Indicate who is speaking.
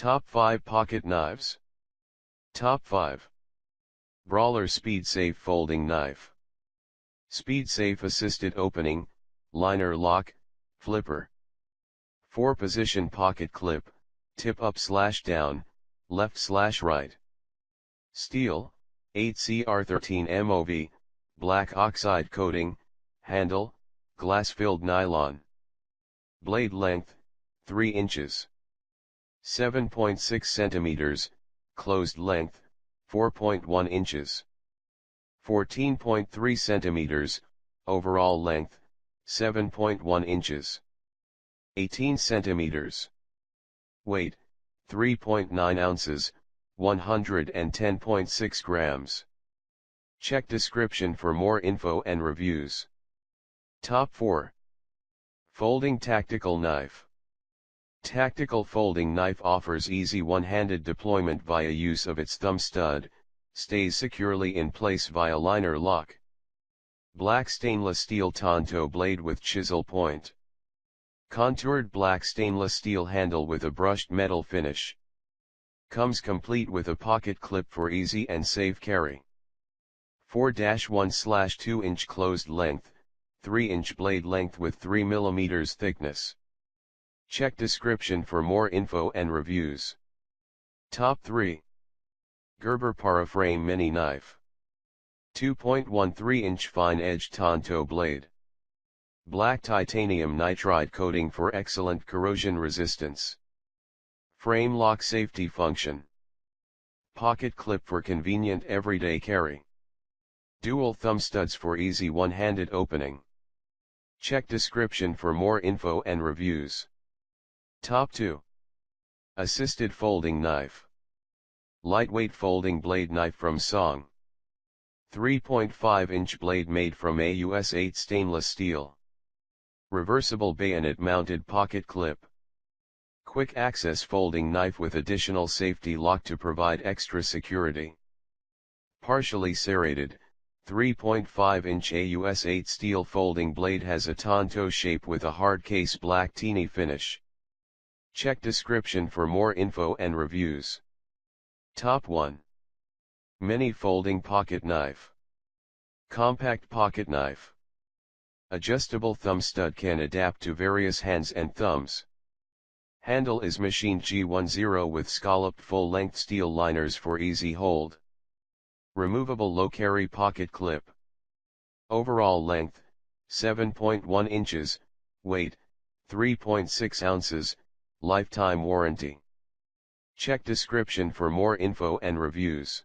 Speaker 1: Top 5 Pocket Knives. Top 5. Brawler Speed Safe Folding Knife. Speed Safe Assisted Opening, Liner Lock, Flipper. 4-position pocket clip, tip up/down, left/right. Steel, 8cr13 MOV, black oxide coating, handle, glass-filled nylon. Blade length, 3 inches. 7.6 centimeters, closed length, 4.1 inches. 14.3 centimeters, overall length, 7.1 inches. 18 centimeters. Weight, 3.9 ounces, 110.6 grams. Check description for more info and reviews. Top 4. Folding Tactical Knife. Tactical folding knife offers easy one-handed deployment via use of its thumb stud, stays securely in place via liner lock. Black stainless steel Tonto blade with chisel point. Contoured black stainless steel handle with a brushed metal finish. Comes complete with a pocket clip for easy and safe carry. 4-1/2 inch closed length, 3 inch blade length with 3 mm thickness. Check description for more info and reviews. Top 3. Gerber Paraframe Mini Knife. 2.13 inch fine edge Tonto blade. Black titanium nitride coating for excellent corrosion resistance. Frame lock safety function. Pocket clip for convenient everyday carry. Dual thumb studs for easy one-handed opening. Check description for more info and reviews. Top 2. Assisted Folding Knife. Lightweight folding blade knife from Song. 3.5 inch blade made from AUS 8 stainless steel. Reversible bayonet mounted pocket clip. Quick access folding knife with additional safety lock to provide extra security. Partially serrated, 3.5 inch AUS 8 steel folding blade has a Tonto shape with a hard case black teeny finish. Check description for more info and reviews. Top 1. Mini Folding Pocket Knife. Compact pocket knife. Adjustable thumb stud can adapt to various hands and thumbs. Handle is machined G10 with scalloped full-length steel liners for easy hold. Removable low-carry pocket clip. Overall length, 7.1 inches, weight, 3.6 ounces, lifetime warranty. Check description for more info and reviews.